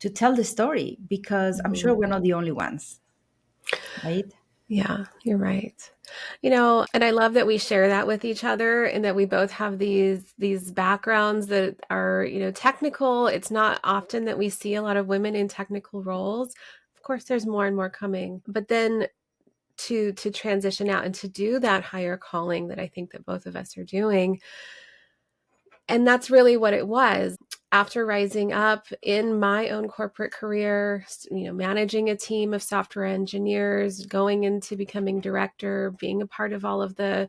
to tell the story, because I'm sure we're not the only ones, right? Yeah, you're right. And I love that we share that with each other and that we both have these backgrounds that are, technical. It's not often that we see a lot of women in technical roles. Of course, there's more and more coming. But then to transition out and to do that higher calling that I think that both of us are doing. And that's really what it was. After rising up in my own corporate career, managing a team of software engineers, going into becoming director, being a part of all of the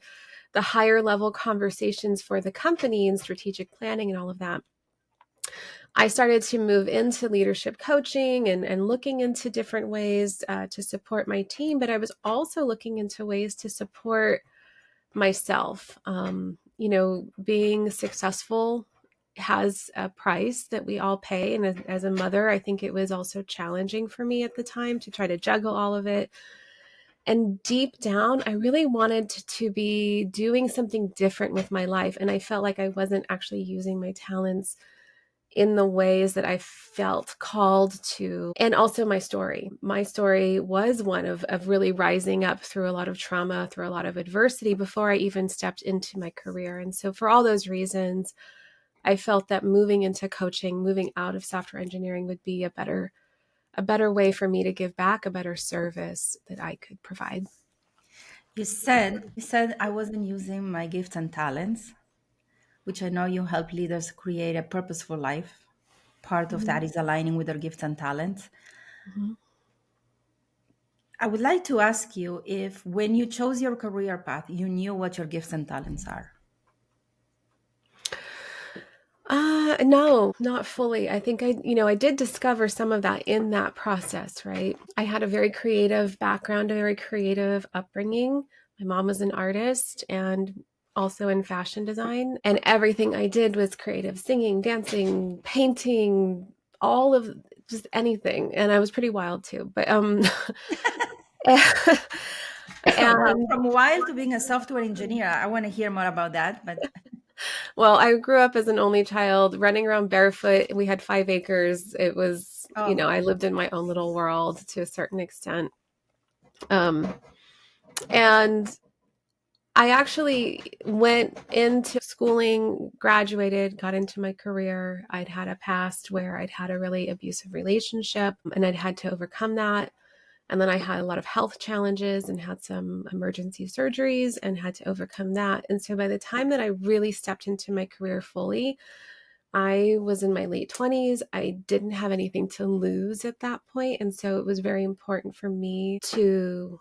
higher level conversations for the company and strategic planning and all of that, I started to move into leadership coaching and looking into different ways to support my team. But I was also looking into ways to support myself. Being successful has a price that we all pay. And as a mother, I think it was also challenging for me at the time to try to juggle all of it. And deep down, I really wanted to be doing something different with my life. And I felt like I wasn't actually using my talents in the ways that I felt called to. And also my story. My story was one of really rising up through a lot of trauma, through a lot of adversity before I even stepped into my career. And so for all those reasons, I felt that moving into coaching, moving out of software engineering would be a better way for me to give back, a better service that I could provide. You said I wasn't using my gifts and talents, which I know you help leaders create a purposeful life. Part of that Mhm. is aligning with their gifts and talents. Mhm. I would like to ask you if, when you chose your career path, you knew what your gifts and talents are. No, not fully. I think I did discover some of that in that process, right? I had a very creative background, a very creative upbringing. My mom was an artist and also in fashion design, and everything I did was creative, singing, dancing, painting, all of just anything. And I was pretty wild too, but Well, and from wild to being a software engineer, I want to hear more about that. But well, I grew up as an only child, running around barefoot. We had 5 acres. It was, oh, I lived in my own little world to a certain extent. Um, and I actually went into schooling, graduated, got into my career. I'd had a past where I'd had a really abusive relationship and I'd had to overcome that. And then I had a lot of health challenges and had some emergency surgeries and had to overcome that. And so by the time that I really stepped into my career fully, I was in my late 20s. I didn't have anything to lose at that point, and so it was very important for me to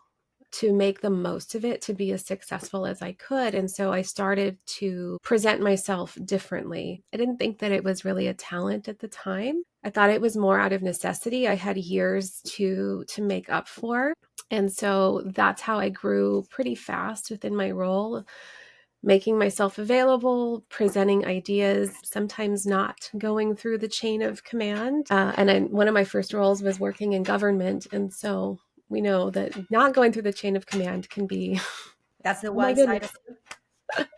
make the most of it, to be as successful as I could. And so I started to present myself differently. I didn't think that it was really a talent at the time. I thought it was more out of necessity. I had years to make up for. And so that's how I grew pretty fast within my role, making myself available, presenting ideas, sometimes not going through the chain of command. One of my first roles was working in government. And so we know that not going through the chain of command can be, that's the oh my wild side of goodness,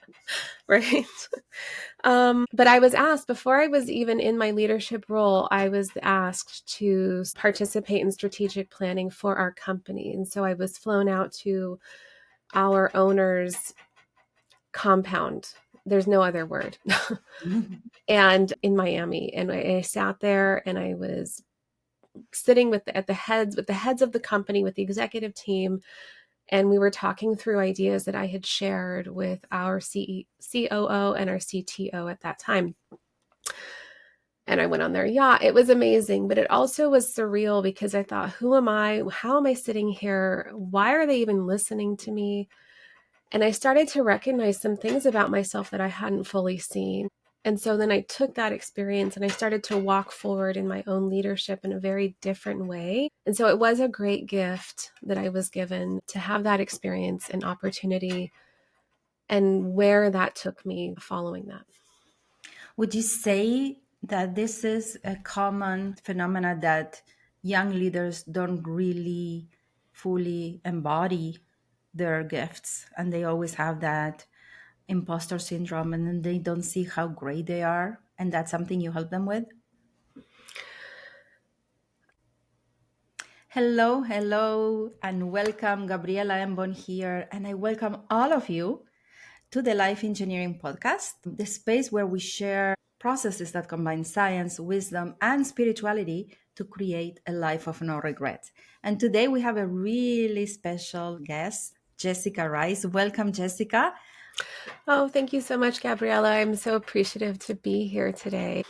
right? But I was asked, before I was even in my leadership role, I was asked to participate in strategic planning for our company. And so I was flown out to our owner's compound. There's no other word. it. And in Miami, and I sat there and I was sitting with the heads of the company, with the executive team, and we were talking through ideas that I had shared with our COO and our CTO at that time. And I went on their yacht. It was amazing, but it also was surreal because I thought, who am I? How am I sitting here? Why are they even listening to me? And I started to recognize some things about myself that I hadn't fully seen. And so then I took that experience and I started to walk forward in my own leadership in a very different way. And so it was a great gift that I was given to have that experience and opportunity, and where that took me following that. Would you say that this is a common phenomena, that young leaders don't really fully embody their gifts and they always have that imposter syndrome and then they don't see how great they are? And that's something you help them with? Hello, hello, and welcome. Gabriela Embon here, and I welcome all of you to the Life Engineering Podcast, the space where we share processes that combine science, wisdom, and spirituality to create a life of no regret. And today we have a really special guest, Jessica Rice. Welcome, Jessica. Oh, thank you so much, Gabriela. I'm so appreciative to be here today.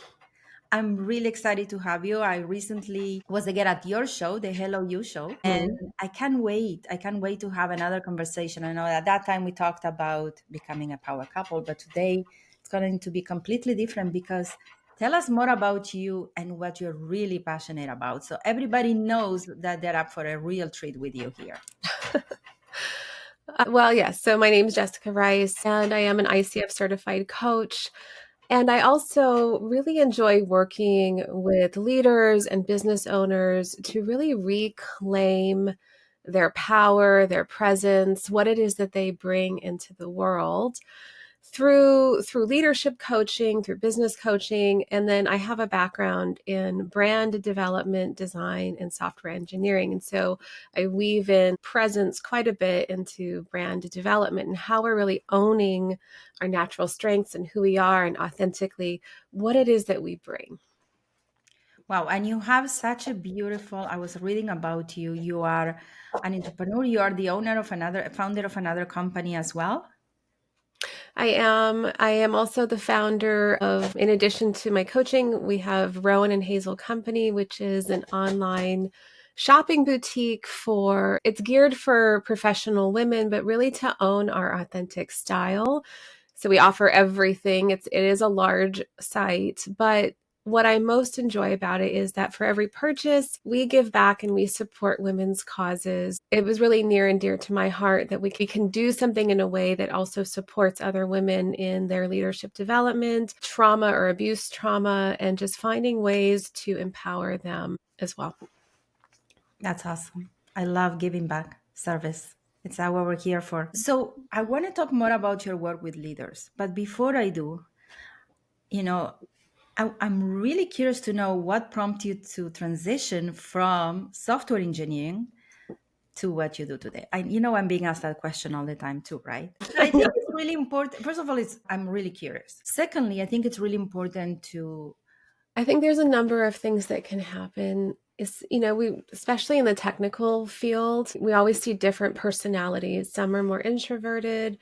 I'm really excited to have you. I recently was again at your show, the Hello You show, and Mhm. I can't wait. I can't wait to have another conversation. I know at that time we talked about becoming a power couple, but today it's going to be completely different because tell us more about you and what you're really passionate about. So everybody knows that they're up for a real treat with you here. Well, yes. So my name is Jessica Rice, and I am an ICF-certified coach. And I also really enjoy working with leaders and business owners to really reclaim their power, their presence, what it is that they bring into the world through leadership coaching, through business coaching, and then I have a background in brand development, design, and software engineering. And so I weave in presence quite a bit into brand development and how we're really owning our natural strengths and who we are and authentically what it is that we bring. Wow, and you have such a beautiful, I was reading about you. You are an entrepreneur, you are the owner of another, founder of another company as well. I am also the founder of, in addition to my coaching, we have Rowan and Hazel Company, which is an online shopping boutique for, it's geared for professional women, but really to own our authentic style. So we offer everything. It is a large site, but what I most enjoy about it is that for every purchase, we give back and we support women's causes. It was really near and dear to my heart that we can do something in a way that also supports other women in their leadership development, trauma or abuse trauma, and just finding ways to empower them as well. That's awesome. I love giving back service. It's what we're here for. So I want to talk more about your work with leaders. But before I do, you know, I'm really curious to know what prompted you to transition from software engineering to what you do today. I'm being asked that question all the time too, right? But I think it's really important. First of all, I'm really curious. Secondly, I think it's really important to. I think there's a number of things that can happen. Is, we, especially in the technical field, we always see different personalities. Some are more introverted,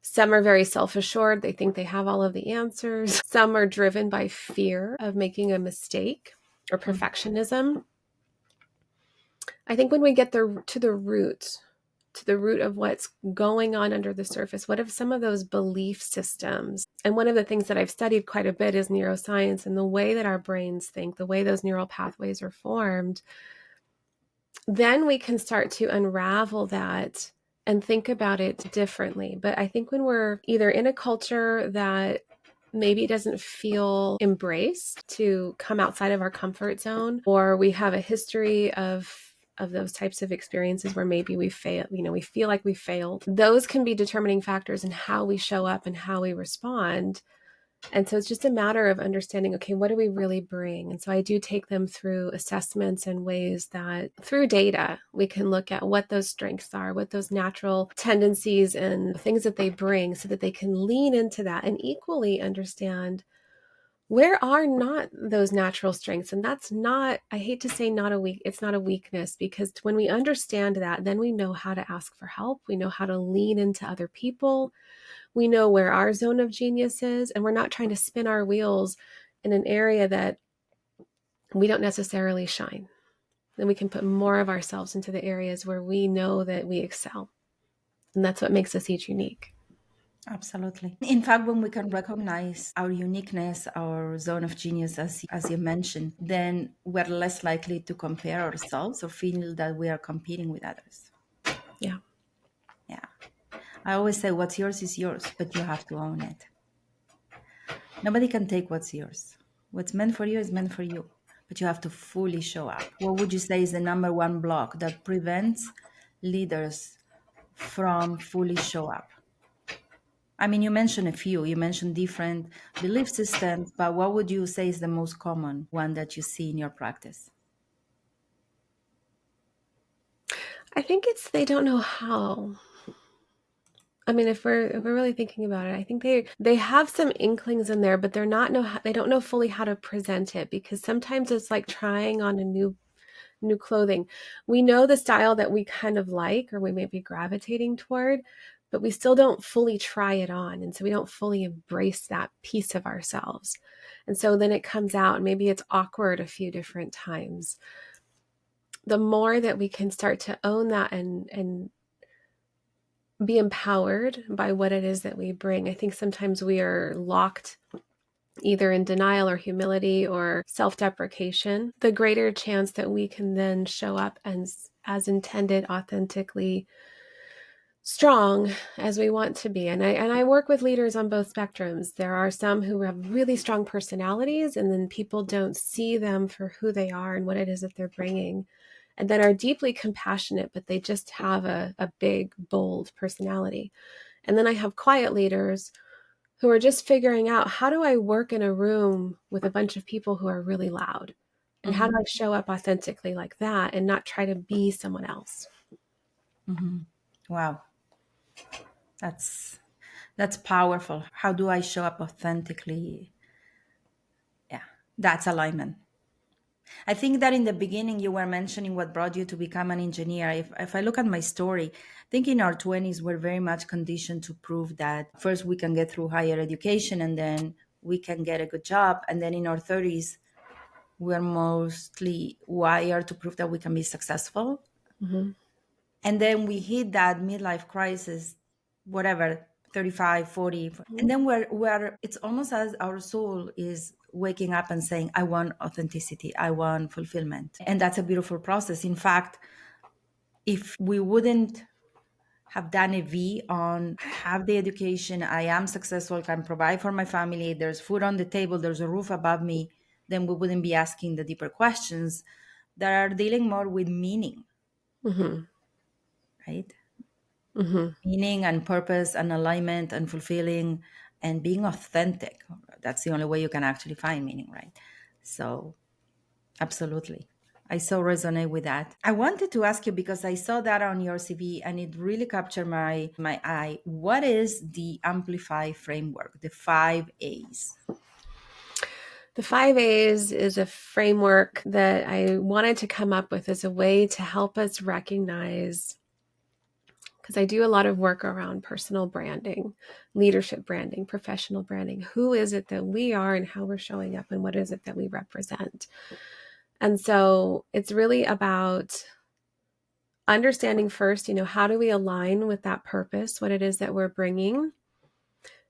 some are very self-assured. They think they have all of the answers. Some are driven by fear of making a mistake or perfectionism. I think when we get to the root of what's going on under the surface, what if some of those belief systems, and one of the things that I've studied quite a bit is neuroscience and the way that our brains think, the way those neural pathways are formed, then we can start to unravel that and think about it differently. But I think when we're either in a culture that maybe doesn't feel embraced to come outside of our comfort zone, or we have a history of those types of experiences where maybe we fail, we feel like we failed. Those can be determining factors in how we show up and how we respond. And so it's just a matter of understanding, okay, what do we really bring? And so I do take them through assessments and ways that through data, we can look at what those strengths are, what those natural tendencies and things that they bring so that they can lean into that and equally understand where are not those natural strengths. And that's not, I hate to say it's not a weakness, because when we understand that, then we know how to ask for help. We know how to lean into other people. We know where our zone of genius is, and we're not trying to spin our wheels in an area that we don't necessarily shine. Then we can put more of ourselves into the areas where we know that we excel. And that's what makes us each unique. Absolutely. In fact, when we can recognize our uniqueness, our zone of genius, as you mentioned, then we're less likely to compare ourselves or feel that we are competing with others. Yeah. Yeah. I always say what's yours is yours, but you have to own it. Nobody can take what's yours. What's meant for you is meant for you, but you have to fully show up. What would you say is the number one block that prevents leaders from fully show up? I mean, you mentioned a few, you mentioned different belief systems, but what would you say is the most common one that you see in your practice? I think it's they don't know how. I mean, if we're really thinking about it, I think they have some inklings in there, but they don't know fully how to present it, because sometimes it's like trying on a new clothing. We know the style that we kind of like or we may be gravitating toward, but we still don't fully try it on. And so we don't fully embrace that piece of ourselves. And so then it comes out and maybe it's awkward a few different times. The more that we can start to own that and be empowered by what it is that we bring. I think sometimes we are locked either in denial or humility or self-deprecation, the greater chance that we can then show up as intended, authentically strong as we want to be. And I work with leaders on both spectrums. There are some who have really strong personalities, and then people don't see them for who they are and what it is that they're bringing, and then are deeply compassionate, but they just have a big, bold personality. And then I have quiet leaders who are just figuring out, how do I work in a room with a bunch of people who are really loud? And how do Hmm. I show up authentically like that and not try to be someone else? Hmm. Wow, that's that's powerful. How do I show up authentically? Yeah, that's alignment. I think that in the beginning you were mentioning what brought you to become an engineer. If I look at my story, I think in our 20s we're very much conditioned to prove that first we can get through higher education and then we can get a good job. And then in our 30s, we're mostly wired to prove that we can be successful. Mm-hmm. And then we hit that midlife crisis, whatever, 35, 40. And then we're it's almost as our soul is waking up and saying, I want authenticity, I want fulfillment. And that's a beautiful process. In fact, if we wouldn't have done a V on have the education, I am successful, can provide for my family, there's food on the table, there's a roof above me, then we wouldn't be asking the deeper questions that are dealing more with meaning, Mm-hmm. right? Mm-hmm. Meaning and purpose and alignment and fulfilling and being authentic. That's the only way you can actually find meaning, right? So, absolutely. I so resonate with that. I wanted to ask you because I saw that on your CV and it really captured my eye. What is the Amplify framework, the 5 A's? The 5 A's is a framework that I wanted to come up with as a way to help us recognize, because I do a lot of work around personal branding, leadership branding, professional branding. Who is it that we are and how we're showing up, and what is it that we represent? And so it's really about understanding first, how do we align with that purpose, what it is that we're bringing.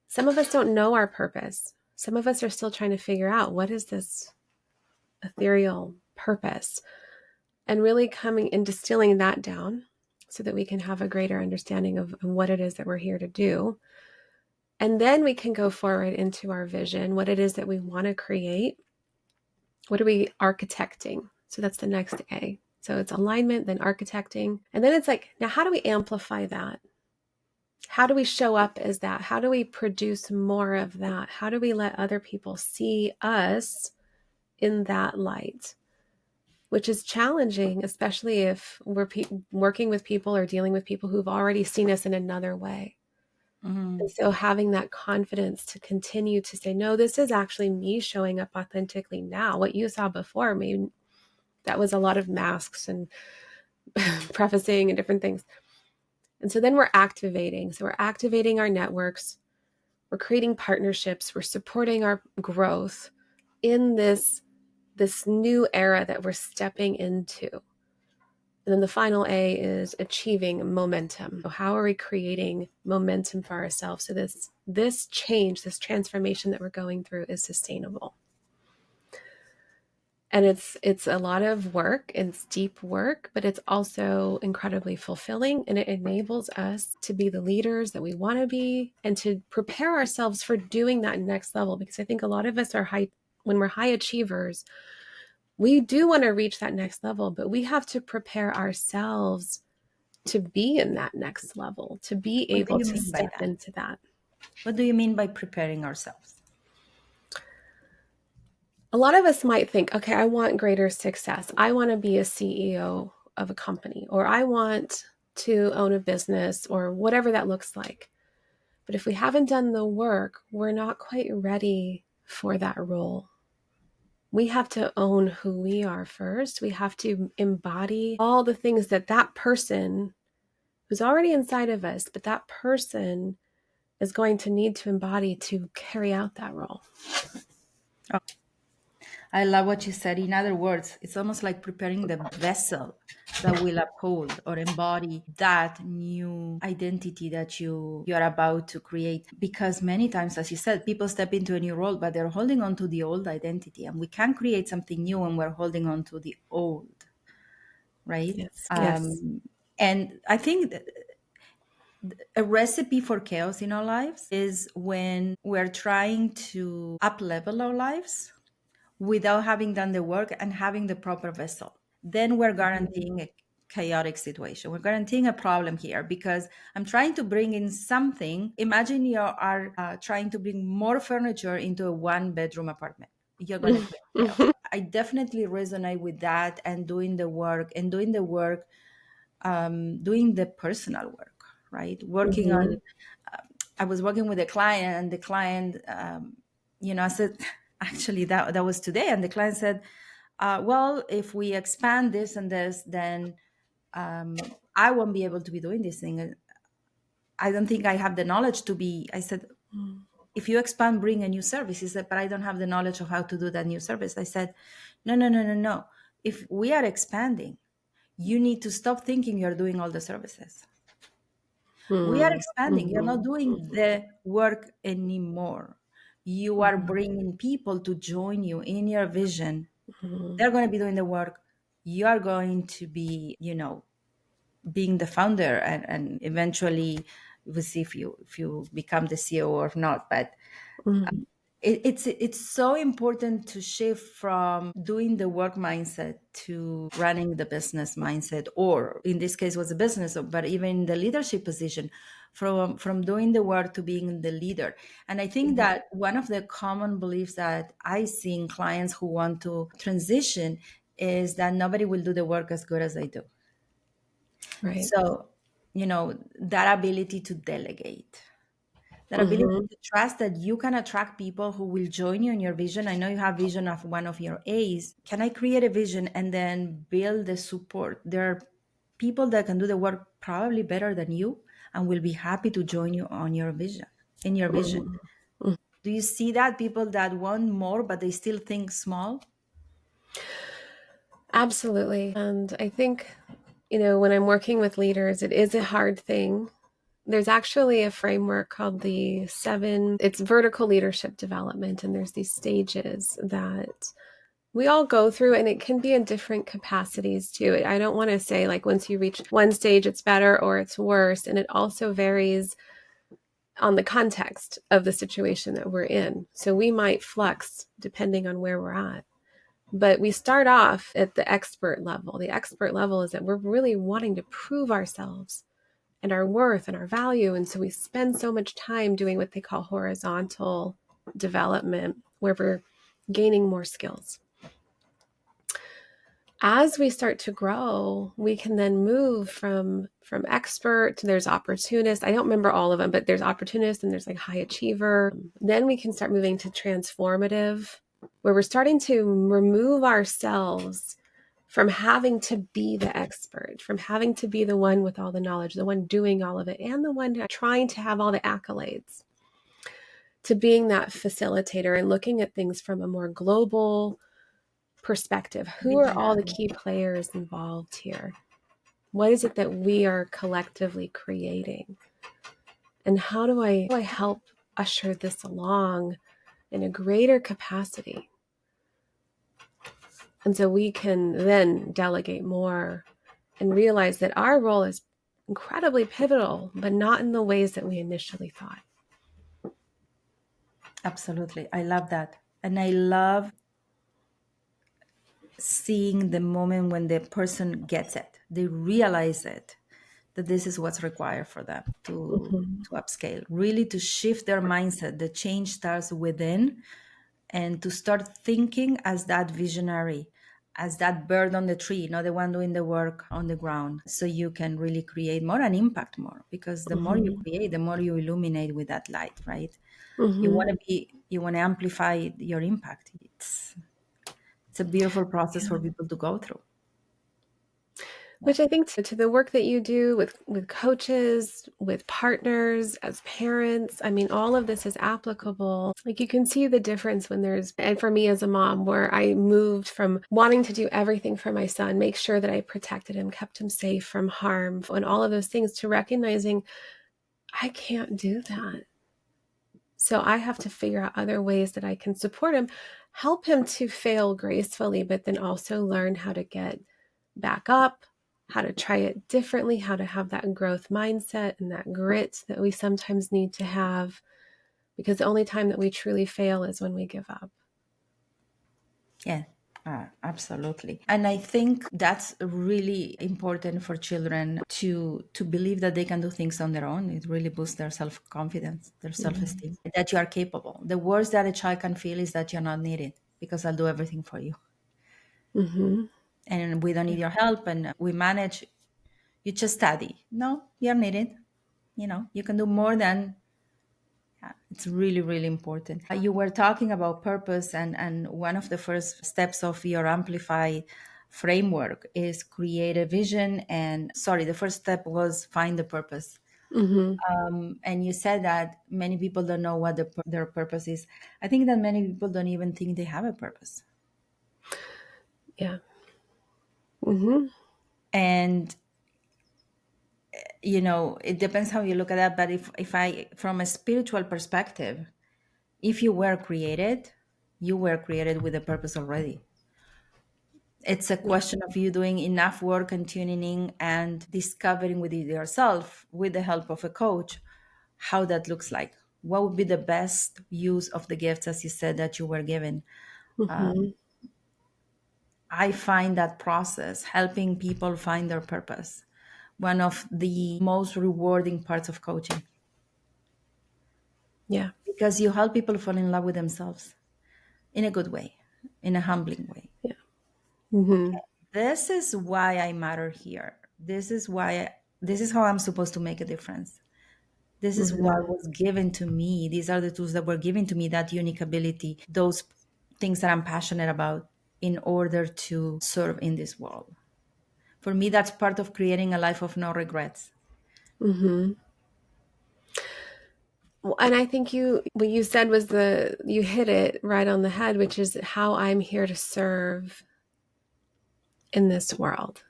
Some of us don't know our purpose. Some of us are still trying to figure out, what is this ethereal purpose, and really coming and distilling that down so that we can have a greater understanding of what it is that we're here to do. And then we can go forward into our vision, what it is that we want to create. What are we architecting? So that's the next A. So it's alignment, then architecting. And then it's like, now how do we amplify that? How do we show up as that? How do we produce more of that? How do we let other people see us in that light? Which is challenging, especially if we're working with people or dealing with people who've already seen us in another way. Mm-hmm. And so having that confidence to continue to say, no, this is actually me showing up authentically now. What you saw before me, that was a lot of masks and prefacing and different things. And so then we're activating. So we're activating our networks. We're creating partnerships. We're supporting our growth in this new era that we're stepping into. And then the final A is achieving momentum. So how are we creating momentum for ourselves so this change, this transformation that we're going through is sustainable? And it's a lot of work, it's deep work, but it's also incredibly fulfilling, and it enables us to be the leaders that we want to be and to prepare ourselves for doing that next level. Because I think a lot of us are when we're high achievers, we do want to reach that next level, but we have to prepare ourselves to be in that next level, to be What do able you to mean by step that? into that. What do you mean by preparing ourselves? A lot of us might think, okay, I want greater success. I want to be a CEO of a company, or I want to own a business, or whatever that looks like. But if we haven't done the work, we're not quite ready for that role. We have to own who we are first. We have to embody all the things that that person who's already inside of us, but that person is going to need to embody to carry out that role. I love what you said. In other words, it's almost like preparing the vessel that will uphold or embody that new identity that you're about to create. Because many times, as you said, people step into a new role, but they're holding on to the old identity, and we can create something new when we're holding on to the old, right? Yes. Yes. And I think that a recipe for chaos in our lives is when we're trying to up level our lives without having done the work and having the proper vessel. Then we're guaranteeing a chaotic situation. We're guaranteeing a problem here because I'm trying to bring in something. Imagine you are trying to bring more furniture into a one-bedroom apartment. You're going to create chaos. I definitely resonate with that, and doing the work and doing the personal work, right? Working on, I was working with a client, and the client, I said, actually, that was today. And the client said, well, if we expand this and this, then I won't be able to be doing this thing. And I don't think I have the knowledge to be, I said, if you expand, bring a new service. He said, but I don't have the knowledge of how to do that new service. I said, no, no, no, no, no. If we are expanding, you need to stop thinking you're doing all the services. We are expanding. You're not doing the work anymore. You are bringing people to join you in your vision. They're going to be doing the work. You are going to be, being the founder, and eventually we'll see if you become the CEO or not. But it's so important to shift from doing the work mindset to running the business mindset, or in this case was a business, but even the leadership position, from doing the work to being the leader. And I think that one of the common beliefs that I see in clients who want to transition is that nobody will do the work as good as I do. Right. So, that ability to delegate, that ability to trust that you can attract people who will join you in your vision. I know you have vision of one of your A's. Can I create a vision and then build the support? There are people that can do the work probably better than you and will be happy to join you on your vision, in your vision. Do you see that? People that want more, but they still think small? Absolutely. And I think, when I'm working with leaders, it is a hard thing. There's actually a framework called it's vertical leadership development. And there's these stages that we all go through, and it can be in different capacities too. I don't want to say like once you reach one stage, it's better or it's worse. And it also varies on the context of the situation that we're in. So we might flux depending on where we're at. But we start off at the expert level. The expert level is that we're really wanting to prove ourselves and our worth and our value. And so we spend so much time doing what they call horizontal development, where we're gaining more skills. As we start to grow, we can then move from expert to there's opportunist. I don't remember all of them, but there's opportunist and there's like high achiever. Then we can start moving to transformative, where we're starting to remove ourselves from having to be the expert, from having to be the one with all the knowledge, the one doing all of it, and the one trying to have all the accolades, to being that facilitator and looking at things from a more global perspective. Who are all the key players involved here? What is it that we are collectively creating? And how do I help usher this along in a greater capacity? And so we can then delegate more and realize that our role is incredibly pivotal, but not in the ways that we initially thought. Absolutely. I love that. And I love seeing the moment when the person gets it, they realize it, that this is what's required for them to upscale, really to shift their mindset. The change starts within, and to start thinking as that visionary, as that bird on the tree, not the one doing the work on the ground. So you can really create more and impact more, because the more you Mm-hmm. create, the more you illuminate with that light, right? Mm-hmm. You want to amplify your impact. It's a beautiful process for people to go through. Yeah. Which I think to the work that you do with coaches, with partners, as parents, I mean, all of this is applicable. Like you can see the difference when and for me as a mom, where I moved from wanting to do everything for my son, make sure that I protected him, kept him safe from harm, and all of those things, to recognizing I can't do that. So I have to figure out other ways that I can support him, help him to fail gracefully, but then also learn how to get back up, how to try it differently, how to have that growth mindset and that grit that we sometimes need to have, because the only time that we truly fail is when we give up. Yeah, absolutely. And I think that's really important for children to believe that they can do things on their own. It really boosts their self-confidence, their Mm-hmm. self-esteem, that you are capable. The worst that a child can feel is that you're not needed, because I'll do everything for you. Mm-hmm. And we don't need your help, and we manage. You just study. No, you're needed. You can do more than. Yeah, it's really, really important. You were talking about purpose, and one of the first steps of your Amplify framework is create a vision. And sorry, the first step was find the purpose. Mm-hmm. And you said that many people don't know what their purpose is. I think that many people don't even think they have a purpose. Yeah. Mm-hmm. And it depends how you look at that. But if I, from a spiritual perspective, if you were created with a purpose already. It's a Yeah. question of you doing enough work and tuning in and discovering within yourself, with the help of a coach, how that looks like. What would be the best use of the gifts, as you said, that you were given? Mm-hmm. I find that process, helping people find their purpose, one of the most rewarding parts of coaching, Yeah. because you help people fall in love with themselves in a good way, in a humbling way. Yeah. Mm-hmm. This is why I matter here. This is how I'm supposed to make a difference. This is what Mm-hmm. was given to me. These are the tools that were given to me, that unique ability, those things that I'm passionate about, in order to serve in this world. For me, that's part of creating a life of no regrets. Mm-hmm. Well, and I think what you said was you hit it right on the head, which is how I'm here to serve in this world.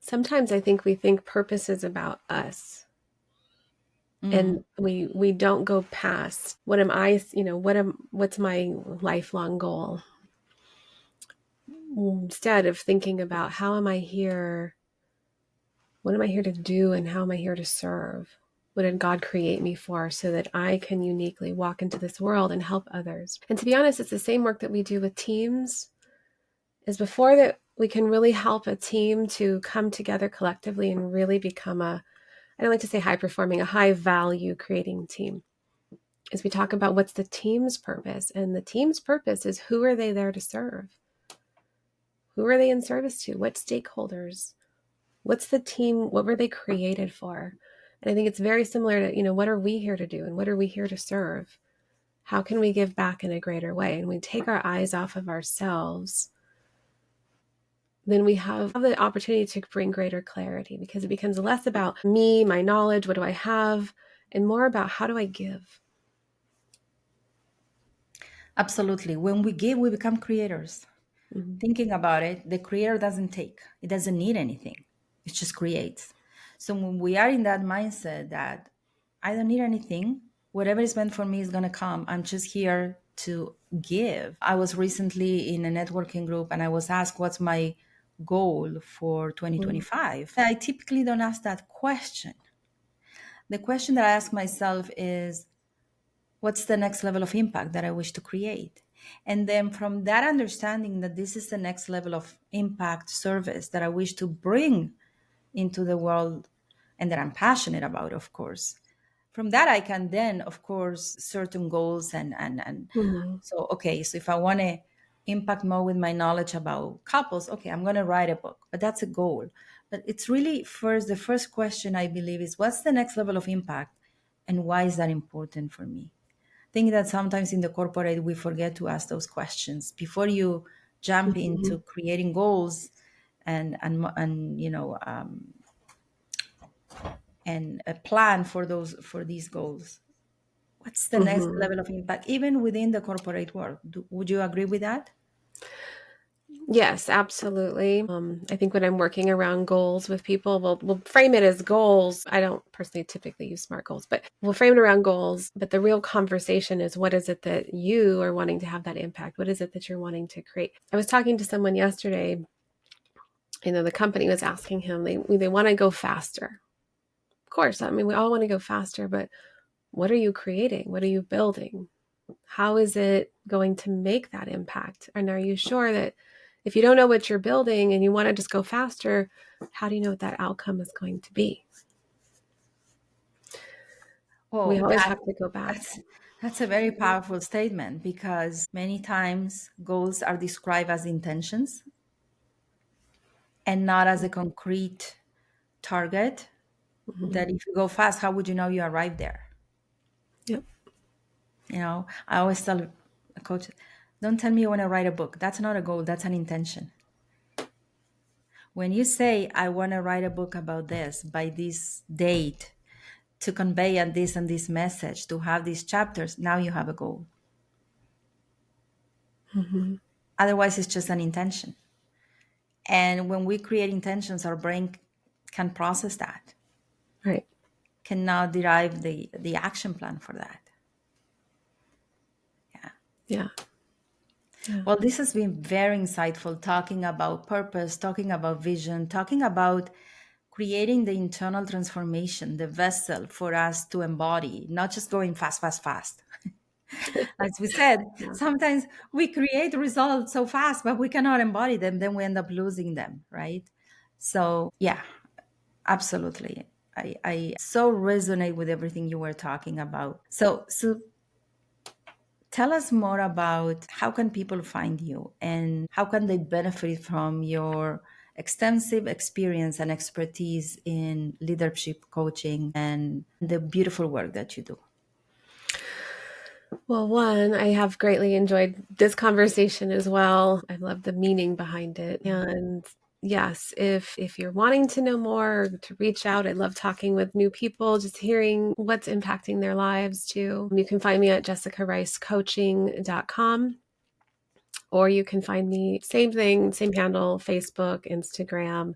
Sometimes I think we think purpose is about us, Mm, and we don't go past what am I, what's my lifelong goal, instead of thinking about what am I here to do, and how am I here to serve? What did God create me for, so that I can uniquely walk into this world and help others? And to be honest, it's the same work that we do with teams. Is before that we can really help a team to come together collectively and really become I don't like to say high performing, a high value creating team. Is we talk about what's the team's purpose, and the team's purpose is, who are they there to serve? Who are they in service to? What stakeholders? What's the team? What were they created for? And I think it's very similar to, what are we here to do, and what are we here to serve? How can we give back in a greater way? And we take our eyes off of ourselves, then we have the opportunity to bring greater clarity, because it becomes less about me, my knowledge, what do I have, and more about how do I give? absolutely. When we give, we become creators. Mm-hmm. Thinking about it, the creator doesn't take, it doesn't need anything, it just creates. So when we are in that mindset that I don't need anything, whatever is meant for me is going to come, I'm just here to give. I was recently in a networking group, and I was asked what's my goal for 2025. I typically don't ask that question. The question that I ask myself is, what's the next level of impact that I wish to create? And then from that understanding that this is the next level of impact service that I wish to bring into the world, and that I'm passionate about, of course. From that, I can then, of course, certain goals, and Mm-hmm. so, okay, so if I want to impact more with my knowledge about couples. Okay, I'm going to write a book, but that's a goal. But it's really the first question I believe is, what's the next level of impact and why is that important for me? I think that sometimes in the corporate, we forget to ask those questions before you jump into Mhm. creating goals and a plan for these goals. What's the next Mhm. level of impact, even within the corporate world? Would you agree with that? Yes, absolutely. I think when I'm working around goals with people, we'll frame it as goals. I don't personally typically use SMART goals, but we'll frame it around goals. But the real conversation is, what is it that you are wanting to have that impact? What is it that you're wanting to create? I was talking to someone yesterday. The company was asking him, they want to go faster. Of course, I mean, we all want to go faster, but what are you creating? What are you building? How is it going to make that impact? And are you sure that if you don't know what you're building and you want to just go faster, how do you know what that outcome is going to be? We Oh, always have to go back. that's that's a very powerful statement, because many times goals are described as intentions and not as a concrete target. Mhm. That if you go fast, how would you know you arrived there? Yep. I always tell a coach, don't tell me you want to write a book. That's not a goal, that's an intention. When you say, I want to write a book about this by this date, to convey and this message, to have these chapters, now you have a goal. Mhm. Otherwise, it's just an intention. And when we create intentions, our brain can process that, Right. can now derive the action plan for that. Yeah. Yeah. Yeah. Well, this has been very insightful, talking about purpose, talking about vision, talking about creating the internal transformation, the vessel for us to embody, not just going fast, fast, fast. As we said, Yeah. sometimes we create results so fast, but we cannot embody them. Then we end up losing them, right? So, yeah, absolutely. I so resonate with everything you were talking about. So tell us more about, how can people find you and how can they benefit from your extensive experience and expertise in leadership coaching and the beautiful work that you do. Well, one, I have greatly enjoyed this conversation as well. I love the meaning behind it. And yes, if you're wanting to know more or to reach out, I love talking with new people, just hearing what's impacting their lives too. You can find me at jessicaricecoaching.com. Or you can find me, same thing, same handle, Facebook, Instagram.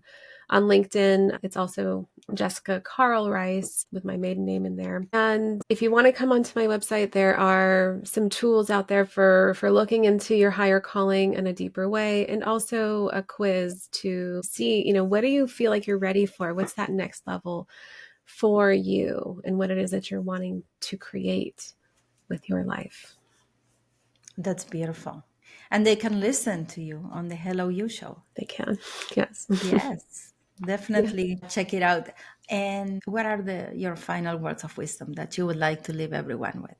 On LinkedIn, it's also Jessica Carl Rice with my maiden name in there. And if you want to come onto my website, there are some tools out there for looking into your higher calling in a deeper way, and also a quiz to see, what do you feel like you're ready for? What's that next level for you, and what it is that you're wanting to create with your life. That's beautiful. And they can listen to you on the Hello You show. They can. Yes. Yes, Yeah. definitely check it out. And what are your final words of wisdom that you would like to leave everyone with?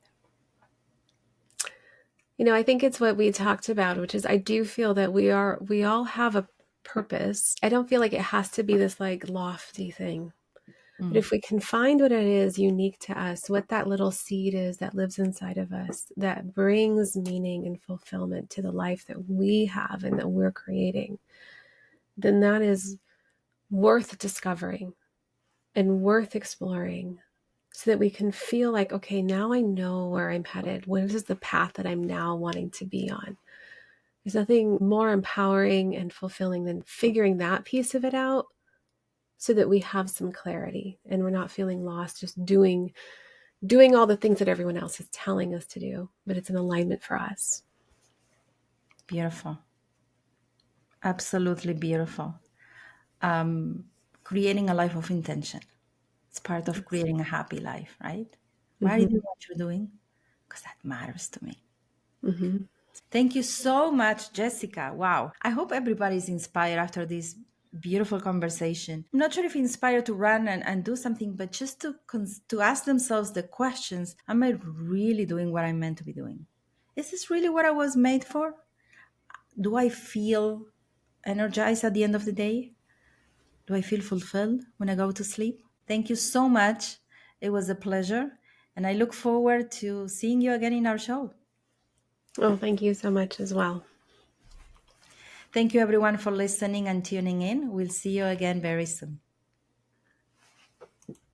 I think it's what we talked about, which is I do feel that we all have a purpose. I don't feel like it has to be this like lofty thing. But Mm, if we can find what it is unique to us, what that little seed is that lives inside of us, that brings meaning and fulfillment to the life that we have and that we're creating, then that is worth discovering and worth exploring, so that we can feel like, okay, now I know where I'm headed. What is the path that I'm now wanting to be on? There's nothing more empowering and fulfilling than figuring that piece of it out, so that we have some clarity and we're not feeling lost just doing all the things that everyone else is telling us to do, but it's an alignment for us. beautiful. Absolutely beautiful. Creating a life of intention. It's part of Yes. creating a happy life, right? Why are you Mm-hmm. doing what you're doing? Because that matters to me. Mm-hmm. Thank you so much, Jessica. Wow. I hope everybody's inspired after this beautiful conversation. I'm not sure if inspired to run and do something, but just to ask themselves the questions: am I really doing what I'm meant to be doing? Is this really what I was made for? Do I feel energized at the end of the day? Do I feel fulfilled when I go to sleep? Thank you so much. It was a pleasure. And I look forward to seeing you again in our show. Oh, thank you so much as well. Thank you, everyone, for listening and tuning in. We'll see you again very soon.